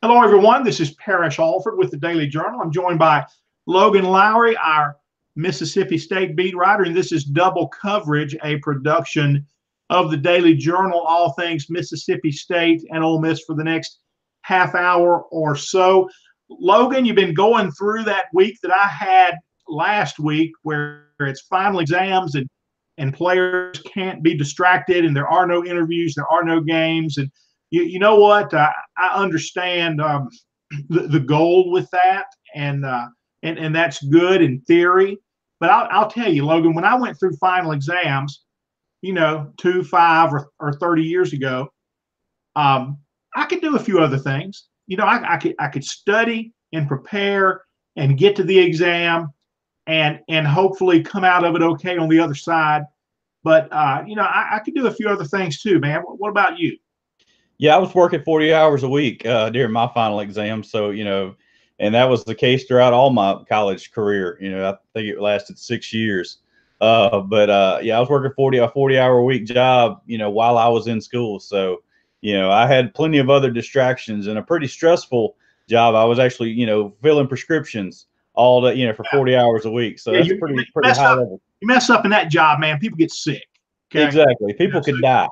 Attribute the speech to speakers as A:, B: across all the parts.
A: Hello, everyone. This is Parrish Alford with the Daily Journal. I'm joined by Logan Lowery, our Mississippi State beat writer, and this is Double Coverage, a production of the Daily Journal, all things Mississippi State and Ole Miss for the next half hour or so. Logan, you've been going through that week that I had last week where it's final exams and players can't be distracted and there are no interviews, there are no games. And you know what? I understand the goal with that, and that's good in theory. But I'll tell you, Logan, when I went through final exams, 2, 5, or 30 years ago, I could do a few other things. I could study and prepare and get to the exam and hopefully come out of it okay on the other side. But I could do a few other things too, man. What about you?
B: Yeah, I was working 40 hours a week during my final exam. So, and that was the case throughout all my college career. I think it lasted 6 years. Yeah, I was working a 40-hour a week job, while I was in school. So, I had plenty of other distractions and a pretty stressful job. I was actually, filling prescriptions all day, for 40 hours a week. So that's pretty high level.
A: You mess up in that job, man, people get sick.
B: Okay? Exactly. People could die,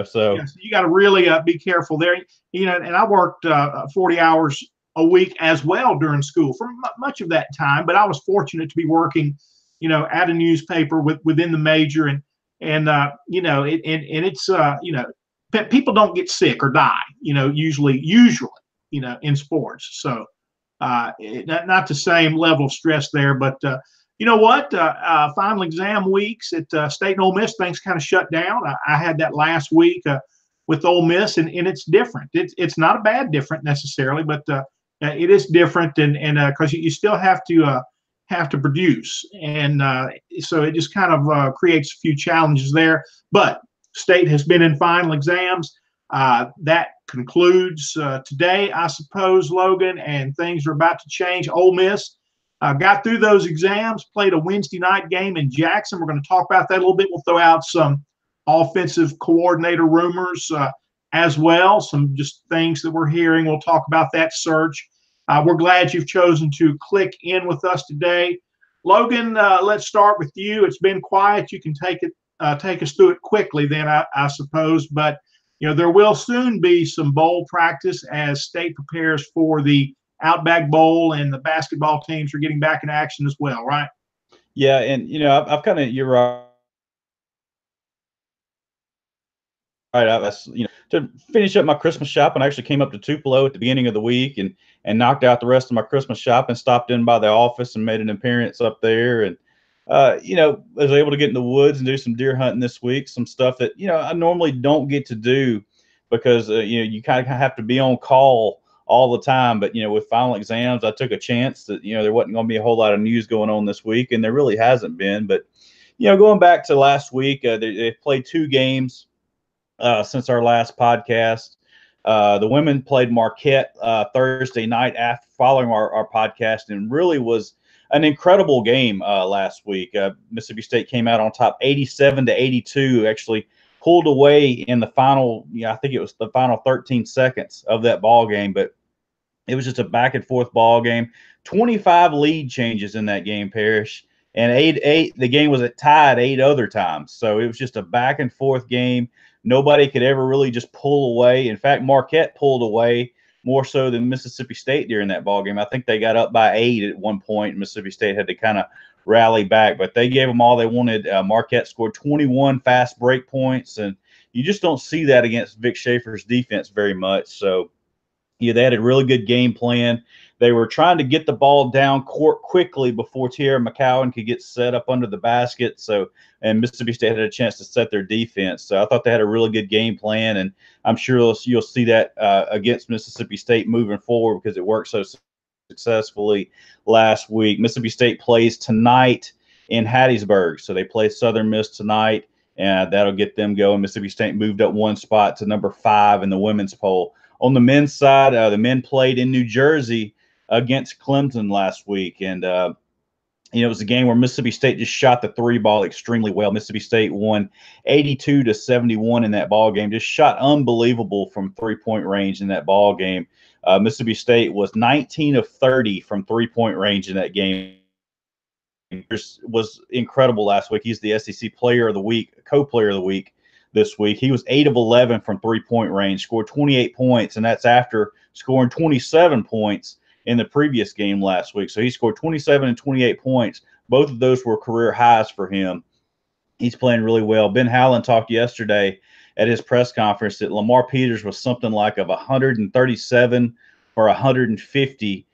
B: so
A: you got to really be careful there. And I worked 40 hours a week as well during school for much of that time, but I was fortunate to be working, at a newspaper within the major it's people don't get sick or die, usually, in sports. So not the same level of stress there, but you know what? Final exam weeks at State and Ole Miss, things kind of shut down. I had that last week with Ole Miss, and it's different. It's not a bad different necessarily, but it is different, and because you still have to produce, and so it just kind of creates a few challenges there. But State has been in final exams. That concludes today, I suppose, Logan, and things are about to change. Ole Miss got through those exams, played a Wednesday night game in Jackson. We're going to talk about that a little bit. We'll throw out some offensive coordinator rumors as well, some just things that we're hearing. We'll talk about that search. We're glad you've chosen to click in with us today. Logan, let's start with you. It's been quiet. You can take us through it quickly then, I suppose. But, there will soon be some bowl practice as State prepares for the Outback Bowl, and the basketball teams are getting back in action as well, right?
B: Yeah, and I've kind of, you're right. To finish up my Christmas shopping, I actually came up to Tupelo at the beginning of the week and knocked out the rest of my Christmas shopping. Stopped in by the office and made an appearance up there, and was able to get in the woods and do some deer hunting this week. Some stuff that I normally don't get to do because you kind of have to be on call all the time. But with final exams, I took a chance that there wasn't going to be a whole lot of news going on this week, and there really hasn't been. But going back to last week, they played 2 games since our last podcast. The women played Marquette Thursday night after following our podcast, and really was an incredible game last week. Mississippi State came out on top 87-82, actually pulled away in the final, I think it was the final 13 seconds of that ball game, but it was just a back and forth ball game. 25 lead changes in that game, Parrish, and the game was tied 8 other times. So it was just a back and forth game. Nobody could ever really just pull away. In fact, Marquette pulled away more so than Mississippi State during that ball game. I think they got up by 8 at one point, and Mississippi State had to kind of rally back, but they gave them all they wanted. Marquette scored 21 fast break points, and you just don't see that against Vic Schaefer's defense very much. So they had a really good game plan. They were trying to get the ball down court quickly before Tierra McCowan could get set up under the basket. And Mississippi State had a chance to set their defense. So I thought they had a really good game plan, and I'm sure you'll see that against Mississippi State moving forward because it worked so successfully last week. Mississippi State plays tonight in Hattiesburg. So they play Southern Miss tonight, and that'll get them going. Mississippi State moved up 1 spot to number 5 in the women's poll. On the men's side, the men played in New Jersey against Clemson last week, and It was a game where Mississippi State just shot the three ball extremely well. Mississippi State won 82-71 in that ball game. Just shot unbelievable from 3-point range in that ball game. Mississippi State was 19 of 30 from 3-point range in that game. Was incredible last week. He's the SEC Player of the Week, Co-Player of the Week this week. He was 8 of 11 from 3-point range, scored 28 points, and that's after scoring 27 points in the previous game last week. So he scored 27 and 28 points. Both of those were career highs for him. He's playing really well. Ben Howland talked yesterday at his press conference that Lamar Peters was something like of 137 or 150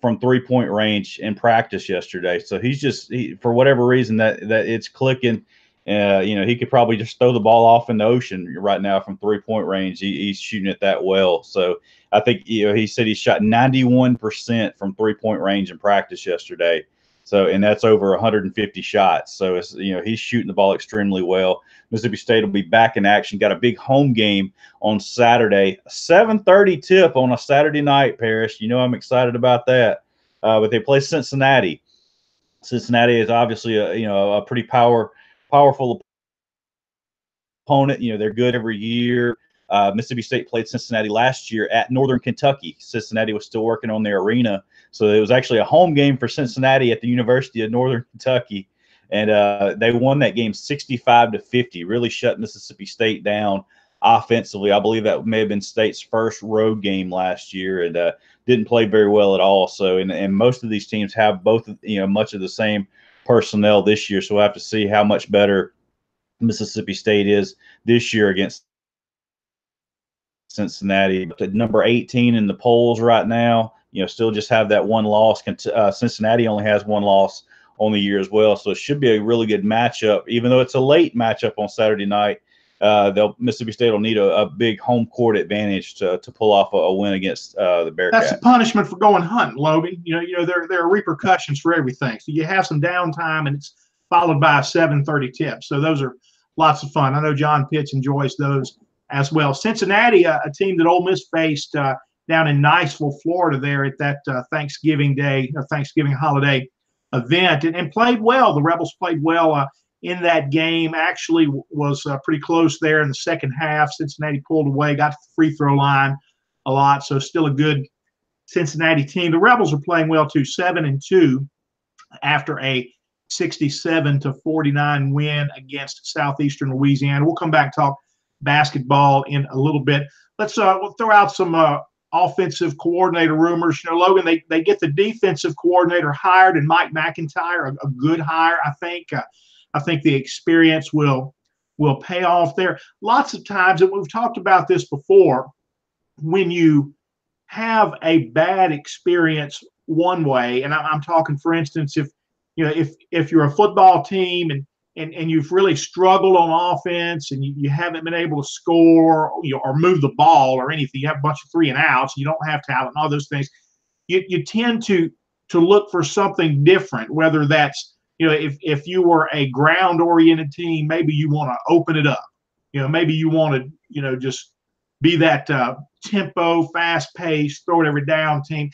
B: from 3-point range in practice yesterday. So he's just, for whatever reason that it's clicking. He could probably just throw the ball off in the ocean right now from 3-point range. He's shooting it that well. So I think, he said he shot 91% from 3-point range in practice yesterday. So, and that's over 150 shots. So it's, he's shooting the ball extremely well. Mississippi State will be back in action. Got a big home game on Saturday, 7:30 tip on a Saturday night, Parrish. I'm excited about that. But they play Cincinnati. Cincinnati is obviously a pretty powerful opponent. They're good every year. Mississippi State played Cincinnati last year at Northern Kentucky. Cincinnati was still working on their arena. So it was actually a home game for Cincinnati at the University of Northern Kentucky. And they won that game 65-50, really shut Mississippi State down offensively. I believe that may have been State's first road game last year, and didn't play very well at all. So, and most of these teams have both, much of the same personnel this year. So we'll have to see how much better Mississippi State is this year against Cincinnati. At number 18 in the polls right now, still just have that one loss. Cincinnati only has one loss on the year as well. So it should be a really good matchup, even though it's a late matchup on Saturday night. Mississippi State will need a big home court advantage to pull off a win against the Bearcats.
A: That's the punishment for going hunting, Logan. There are repercussions for everything. So you have some downtime, and it's followed by a 7:30 tip. So those are lots of fun. I know John Pitts enjoys those as well. Cincinnati, a team that Ole Miss faced down in Niceville, Florida, there at that Thanksgiving holiday event, and played well. The Rebels played well in that game. Actually was pretty close there in the second half. Cincinnati pulled away, got to the free throw line a lot, so still a good Cincinnati team. The Rebels are playing well too, 7-2 after a 67-49 win against Southeastern Louisiana. We'll come back and talk basketball in a little bit. We'll throw out some offensive coordinator rumors. Logan, they get the defensive coordinator hired, and Mike McIntyre, a good hire, I think. I think the experience will pay off there. Lots of times, and we've talked about this before, when you have a bad experience one way, and I'm talking, for instance, if you're a football team and you've really struggled on offense and you haven't been able to score or move the ball or anything, you have a bunch of 3 and outs, you don't have talent and all those things, you tend to look for something different, whether that's, if you were a ground-oriented team, maybe you want to open it up. Maybe you want to, just be that tempo, fast-paced, throw it every down team.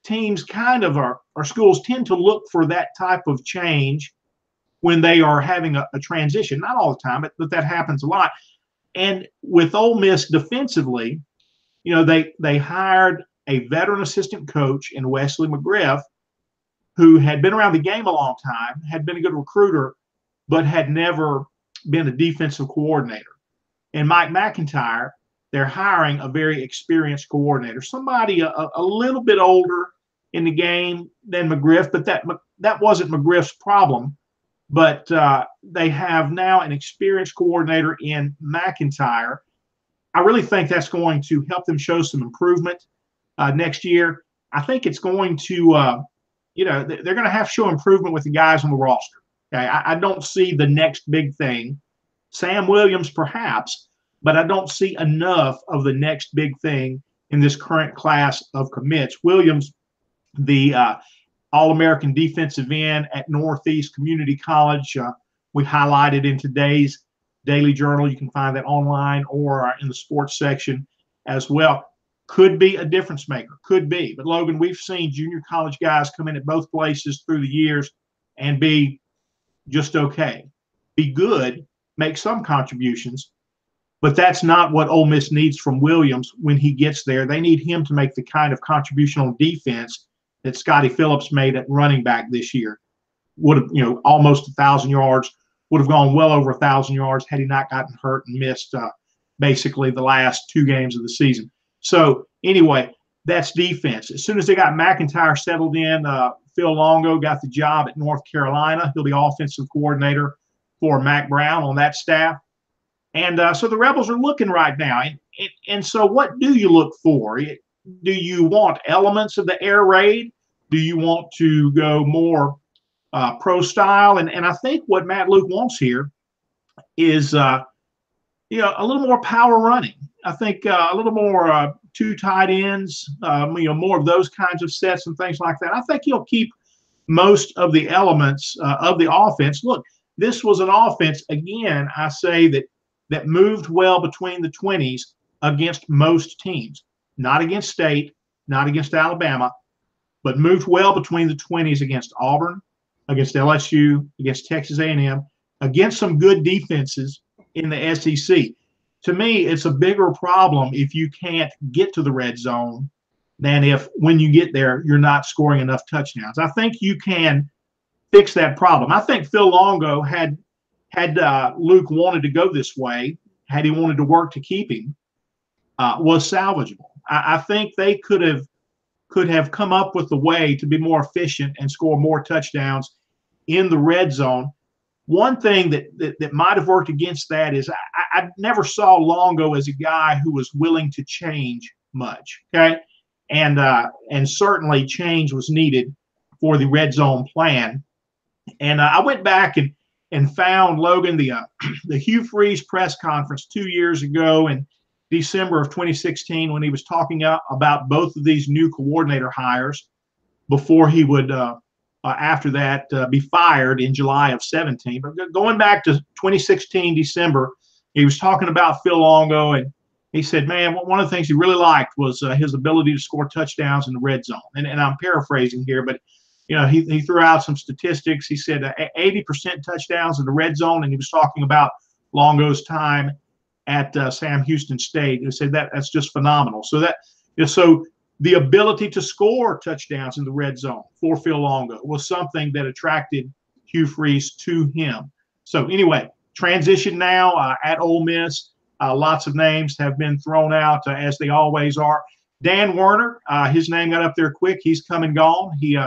A: Teams kind of or schools tend to look for that type of change when they are having a transition. Not all the time, but that happens a lot. And with Ole Miss defensively, they hired a veteran assistant coach in Wesley McGriff, who had been around the game a long time, had been a good recruiter, but had never been a defensive coordinator. And Mike McIntyre, they're hiring a very experienced coordinator, somebody a little bit older in the game than McGriff, but that wasn't McGriff's problem. But they have now an experienced coordinator in McIntyre. I really think that's going to help them show some improvement next year. I think it's going to they're going to have to show improvement with the guys on the roster. Okay, I don't see the next big thing. Sam Williams, perhaps, but I don't see enough of the next big thing in this current class of commits. Williams, the All-American defensive end at Northeast Community College, we highlighted in today's Daily Journal. You can find that online or in the sports section as well. could be a difference maker, could be. But Logan, we've seen junior college guys come in at both places through the years and be just okay, be good, make some contributions, but that's not what Ole Miss needs from Williams when he gets there. They need him to make the kind of contribution on defense that Scotty Phillips made at running back this year. Would have, almost 1,000 yards, would have gone well over 1,000 yards had he not gotten hurt and missed basically the last 2 games of the season. So anyway, that's defense. As soon as they got McIntyre settled in, Phil Longo got the job at North Carolina. He'll be offensive coordinator for Mac Brown on that staff. And so the Rebels are looking right now. And so what do you look for? Do you want elements of the air raid? Do you want to go more pro style? And I think what Matt Luke wants here is, a little more power running. I think a little more 2 tight ends, more of those kinds of sets and things like that. I think he'll keep most of the elements of the offense. Look, this was an offense, again, I say that moved well between the 20s against most teams, not against State, not against Alabama, but moved well between the 20s against Auburn, against LSU, against Texas A&M, against some good defenses in the SEC. To me, it's a bigger problem if you can't get to the red zone than if when you get there, you're not scoring enough touchdowns. I think you can fix that problem. I think Phil Longo had Luke wanted to go this way, had he wanted to work to keep him, was salvageable. I think they could have come up with a way to be more efficient and score more touchdowns in the red zone. One thing that might have worked against that is I never saw Longo as a guy who was willing to change much. Okay, and certainly change was needed for the red zone plan. And I went back and found Logan the Hugh Freeze press conference 2 years ago in December of 2016 when he was talking about both of these new coordinator hires before he would after that be fired in July of 17. But going back to 2016 December, he was talking about Phil Longo, and he said, man, one of the things he really liked was his ability to score touchdowns in the red zone. And I'm paraphrasing here, but he threw out some statistics. He said 80% touchdowns in the red zone, and he was talking about Longo's time at Sam Houston State. He said that's just phenomenal. So the ability to score touchdowns in the red zone for Phil Longo was something that attracted Hugh Freeze to him. So anyway, transition now at Ole Miss. Lots of names have been thrown out as they always are. Dan Werner, his name got up there quick. He's come and gone. He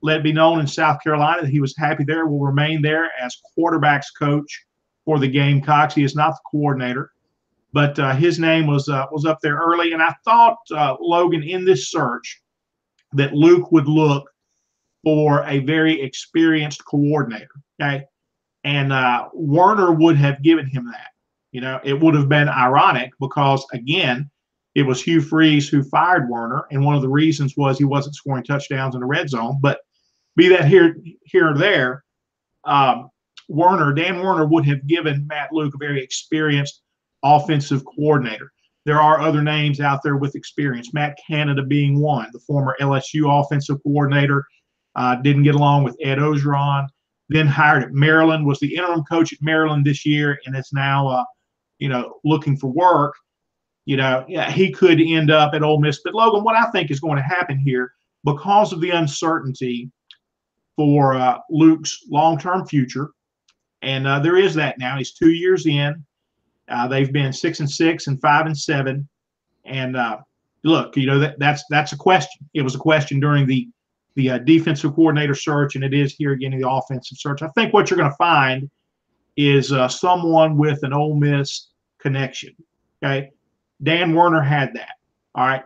A: let it be known in South Carolina that he was happy there, will remain there as quarterbacks coach for the Gamecocks. He is not the coordinator, but his name was up there early. And I thought, Logan, in this search that Luke would look for a very experienced coordinator, okay? And Werner would have given him that. It would have been ironic because, again, it was Hugh Freeze who fired Werner, and one of the reasons was he wasn't scoring touchdowns in the red zone. But be that here or there, Dan Werner would have given Matt Luke a very experienced offensive coordinator. There are other names out there with experience, Matt Canada being one, the former LSU offensive coordinator, didn't get along with Ed Ogeron, then hired at Maryland, was the interim coach at Maryland this year, and is now, looking for work. He could end up at Ole Miss. But Logan, what I think is going to happen here, because of the uncertainty for Luke's long-term future, and there is that now. He's 2 years in. They've been 6-6 and 5-7, and look, that's a question. It was a question during the defensive coordinator search, and it is here again in the offensive search. I think what you're going to find is someone with an Ole Miss connection. Okay, Dan Werner had that. All right,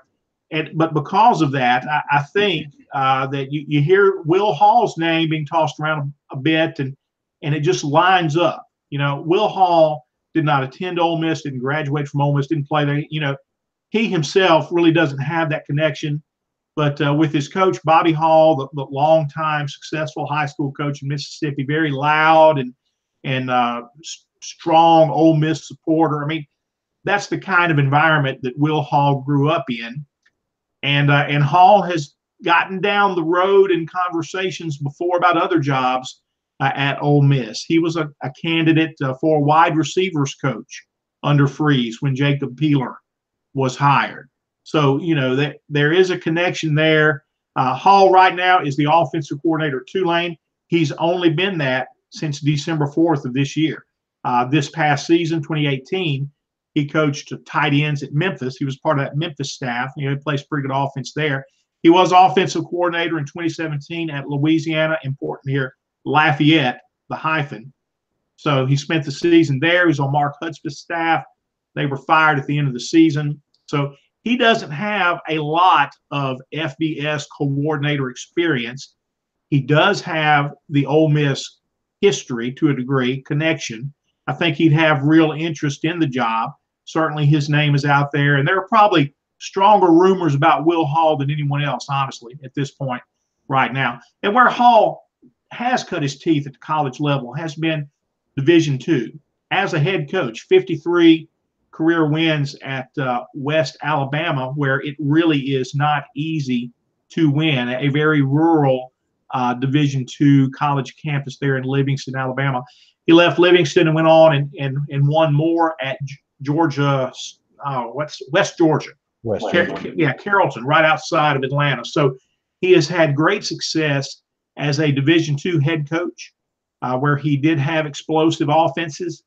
A: but because of that, I think that you hear Will Hall's name being tossed around a bit, and it just lines up. Will Hall did not attend Ole Miss, didn't graduate from Ole Miss, didn't play there. He himself really doesn't have that connection. But with his coach, Bobby Hall, the longtime successful high school coach in Mississippi, very loud and strong Ole Miss supporter. I mean, that's the kind of environment that Will Hall grew up in. And Hall has gotten down the road in conversations before about other jobs at Ole Miss. He was a candidate for a wide receivers coach under Freeze when Jacob Peeler was hired. So, there is a connection there. Hall right now is the offensive coordinator at Tulane. He's only been that since December 4th of this year. This past season, 2018, he coached tight ends at Memphis. He was part of that Memphis staff. He plays pretty good offense there. He was offensive coordinator in 2017 at Louisiana, important here, Lafayette, the hyphen. So he spent the season there. He was on Mark Hudspeth's staff. They were fired at the end of the season. So he doesn't have a lot of FBS coordinator experience. He does have the Ole Miss history to a degree, connection. I think he'd have real interest in the job. Certainly his name is out there. And there are probably stronger rumors about Will Hall than anyone else, honestly, at this point right now. And where Hall has cut his teeth at the college level has been Division II. As a head coach, 53 career wins at West Alabama, where it really is not easy to win, a very rural Division II college campus there in Livingston, Alabama. He left Livingston and went on and won more at Georgia, West Georgia. Carrollton, right outside of Atlanta. So he has had great success as a Division II head coach, where he did have explosive offenses.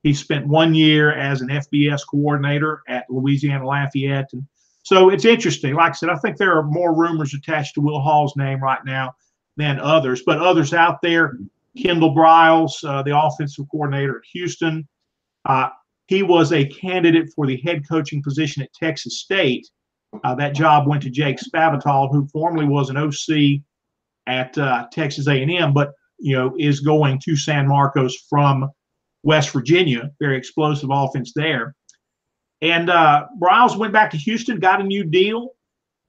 A: He spent 1 year as an FBS coordinator at Louisiana Lafayette. And so it's interesting. Like I said, I think there are more rumors attached to Will Hall's name right now than others. But others out there, Kendall Briles, the offensive coordinator at Houston. He was a candidate for the head coaching position at Texas State. That job went to Jake Spavital, who formerly was an OC at Texas A&M, but is going to San Marcos from West Virginia. Very explosive offense there. And Briles went back to Houston, got a new deal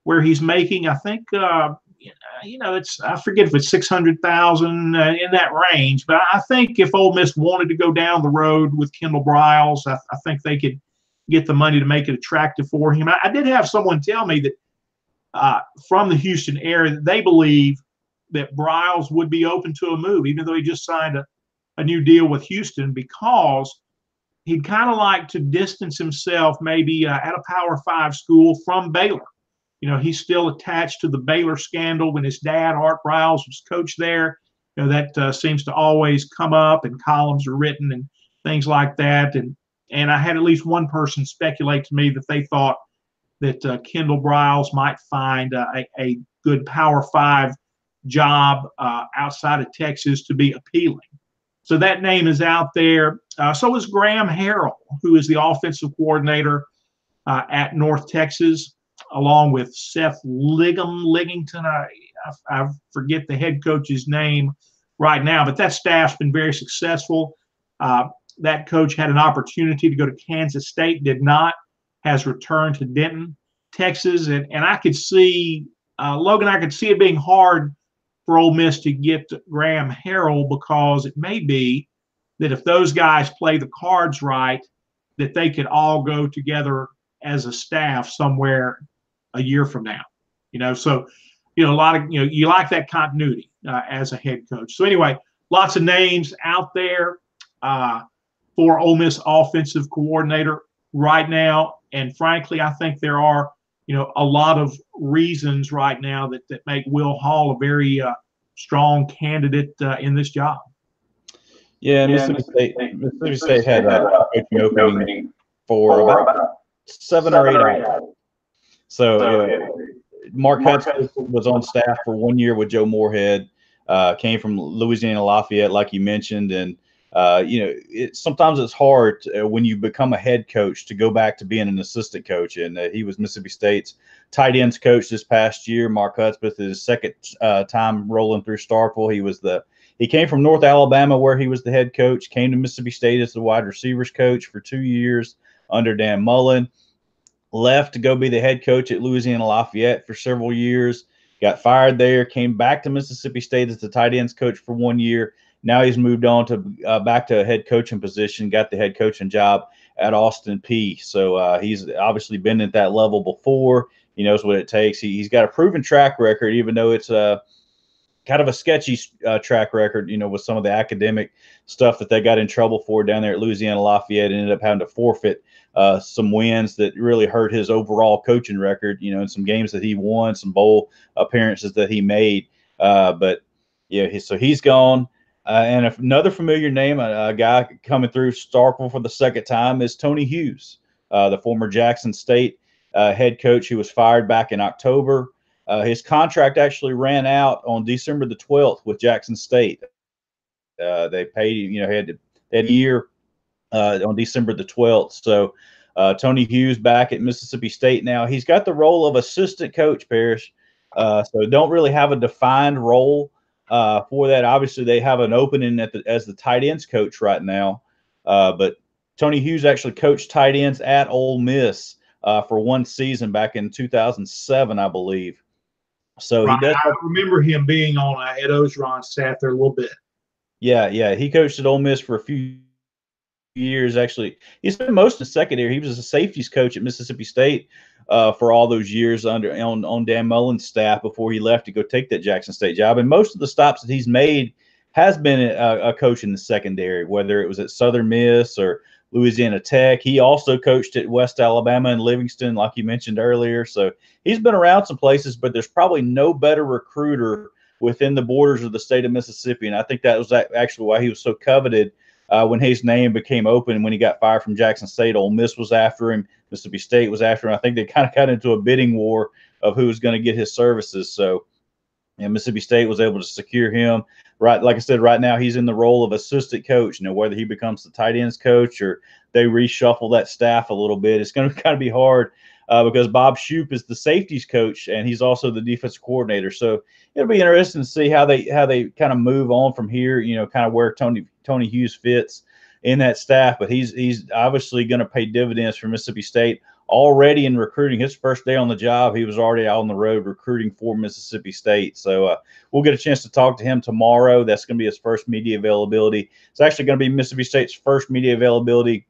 A: where he's making, I think, I forget if it's 600,000 in that range, but I think if Ole Miss wanted to go down the road with Kendall Briles, I think they could get the money to make it attractive for him. I did have someone tell me that from the Houston area that they believe that Briles would be open to a move, even though he just signed a new deal with Houston, because he'd kind of like to distance himself maybe at a Power 5 school from Baylor. He's still attached to the Baylor scandal when his dad, Art Briles, was coach there. That seems to always come up, and columns are written and things like that. And I had at least one person speculate to me that they thought that Kendall Briles might find a good Power 5 job outside of Texas to be appealing. So that name is out there. So is Graham Harrell, who is the offensive coordinator at North Texas, along with Seth Liggington. I forget the head coach's name right now, but that staff's been very successful. That coach had an opportunity to go to Kansas State, did not, has returned to Denton, Texas. And I could see, Logan, I could see it being hard for Ole Miss to get Graham Harrell, because it may be that if those guys play the cards right, that they could all go together as a staff somewhere a year from now. So a lot of you like that continuity as a head coach. So anyway, lots of names out there for Ole Miss offensive coordinator right now, and frankly, I think there are a lot of reasons right now that make Will Hall a very strong candidate in this job.
B: Yeah, Mississippi State had a coaching opening for about 7 or 8 hours. So Mark Hudspeth was on staff for 1 year with Joe Moorhead, came from Louisiana Lafayette, like you mentioned. And, sometimes it's hard when you become a head coach to go back to being an assistant coach. And he was Mississippi State's tight ends coach this past year. Mark Hudspeth is his second time rolling through Starkville. He came from North Alabama, where he was the head coach, came to Mississippi State as the wide receivers coach for 2 years under Dan Mullen. Left to go be the head coach at Louisiana Lafayette for several years, got fired there, came back to Mississippi State as the tight ends coach for 1 year. Now he's moved on to back to a head coaching position, got the head coaching job at Austin Peay. So he's obviously been at that level before. He knows what it takes. He's got a proven track record, even though it's kind of a sketchy track record, with some of the academic stuff that they got in trouble for down there at Louisiana Lafayette, and ended up having to forfeit some wins that really hurt his overall coaching record, in some games that he won, some bowl appearances that he made. But yeah, so he's gone. And another familiar name, a guy coming through Starkville for the second time, is Tony Hughes, the former Jackson State head coach who was fired back in October. His contract actually ran out on December the 12th with Jackson State. They paid, had a year on December the 12th. So Tony Hughes back at Mississippi State now. He's got the role of assistant coach, Parrish. So don't really have a defined role for that. Obviously, they have an opening as the tight ends coach right now. But Tony Hughes actually coached tight ends at Ole Miss for one season back in 2007, I believe. So
A: right.
B: he does.
A: I remember him being on Ed Ogeron's staff there a little bit.
B: Yeah. He coached at Ole Miss for a few years. Actually, he spent most of the secondary. He was a safeties coach at Mississippi State for all those years on Dan Mullen's staff before he left to go take that Jackson State job. And most of the stops that he's made has been a coach in the secondary, whether it was at Southern Miss or Louisiana Tech. He also coached at West Alabama and Livingston, like you mentioned earlier. So he's been around some places, but there's probably no better recruiter within the borders of the state of Mississippi. And I think that was actually why he was so coveted when his name became open when he got fired from Jackson State. Ole Miss was after him. Mississippi State was after him. I think they kind of got into a bidding war of who was going to get his services. So Mississippi State was able to secure him. Right, like I said, right now he's in the role of assistant coach. Whether he becomes the tight ends coach or they reshuffle that staff a little bit, it's going to kind of be hard because Bob Shoop is the safeties coach and he's also the defensive coordinator. So it'll be interesting to see how they kind of move on from here. Kind of where Tony Hughes fits in that staff, but he's obviously going to pay dividends for Mississippi State. Already in recruiting, his first day on the job, he was already out on the road recruiting for Mississippi State. So we'll get a chance to talk to him tomorrow. That's going to be his first media availability. It's actually going to be Mississippi State's first media availability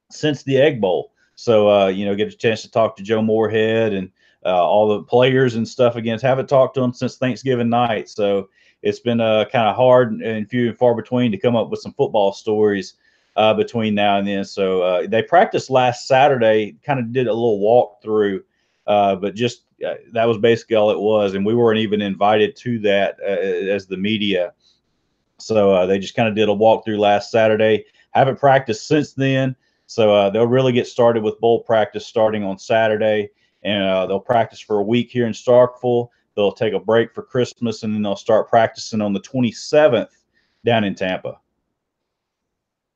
B: since the Egg Bowl. So, get a chance to talk to Joe Moorhead and all the players and stuff again. Haven't talked to them since Thanksgiving night. So it's been kind of hard and few and far between to come up with some football stories between now and then. So they practiced last Saturday, kind of did a little walkthrough, but just that was basically all it was. And we weren't even invited to that as the media. So they just kind of did a walkthrough last Saturday. Haven't practiced since then. So they'll really get started with bowl practice starting on Saturday. And they'll practice for a week here in Starkville. They'll take a break for Christmas, and then they'll start practicing on the 27th down in Tampa.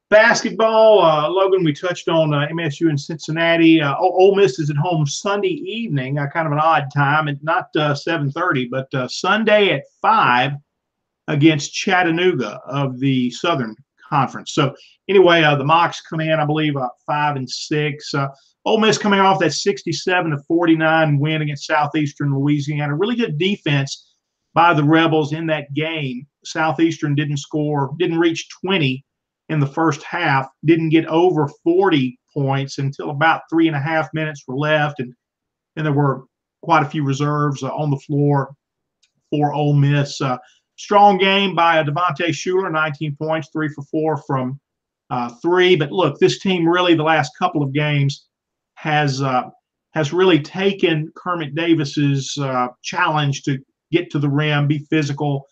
A: Basketball, Logan, we touched on MSU in Cincinnati. Ole Miss is at home Sunday evening, kind of an odd time, and not 7:30, but Sunday at 5 against Chattanooga of the Southern Conference. So anyway, the Mocs come in, I believe, 5-6. Ole Miss coming off that 67-49 win against Southeastern Louisiana. Really good defense by the Rebels in that game. Southeastern didn't reach 20 in the first half, didn't get over 40 points until about 3.5 minutes were left. And there were quite a few reserves on the floor for Ole Miss. Strong game by Devontae Shuler, 19 points, 3 for 4 from 3. But look, this team really the last couple of games has really taken Kermit Davis's challenge to get to the rim, be physical,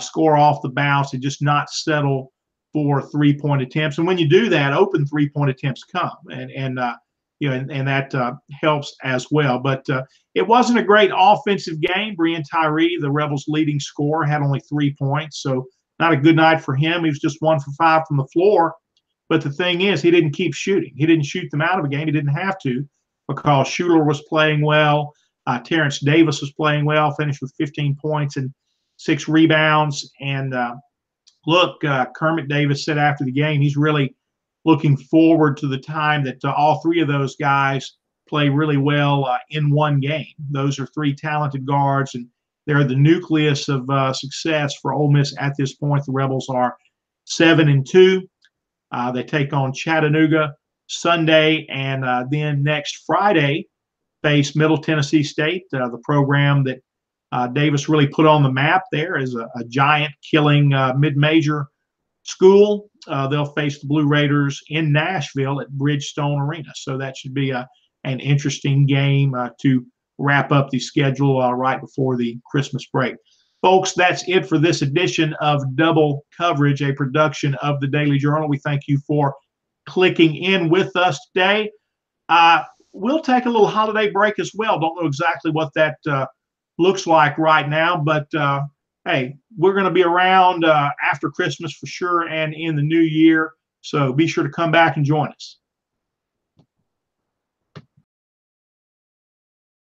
A: score off the bounce, and just not settle for 3-point attempts. And when you do that, open 3-point attempts come, and that helps as well. But it wasn't a great offensive game. Breon Tyree, the Rebels' leading scorer, had only 3 points, so not a good night for him. He was just 1 for 5 from the floor. But the thing is, he didn't keep shooting. He didn't shoot them out of a game. He didn't have to because Shuler was playing well. Terrence Davis was playing well, finished with 15 points and 6 rebounds. And look, Kermit Davis said after the game, he's really looking forward to the time that all 3 of those guys play really well in one game. Those are 3 talented guards, and they're the nucleus of success for Ole Miss at this point. The Rebels are 7-2. They take on Chattanooga Sunday, and then next Friday face Middle Tennessee State, the program that Davis really put on the map there as a giant killing mid-major school. They'll face the Blue Raiders in Nashville at Bridgestone Arena. So that should be an interesting game to wrap up the schedule right before the Christmas break. Folks, that's it for this edition of Double Coverage, a production of the Daily Journal. We thank you for clicking in with us today. We'll take a little holiday break as well. Don't know exactly what that looks like right now, but hey, we're going to be around after Christmas for sure and in the new year. So be sure to come back and join us.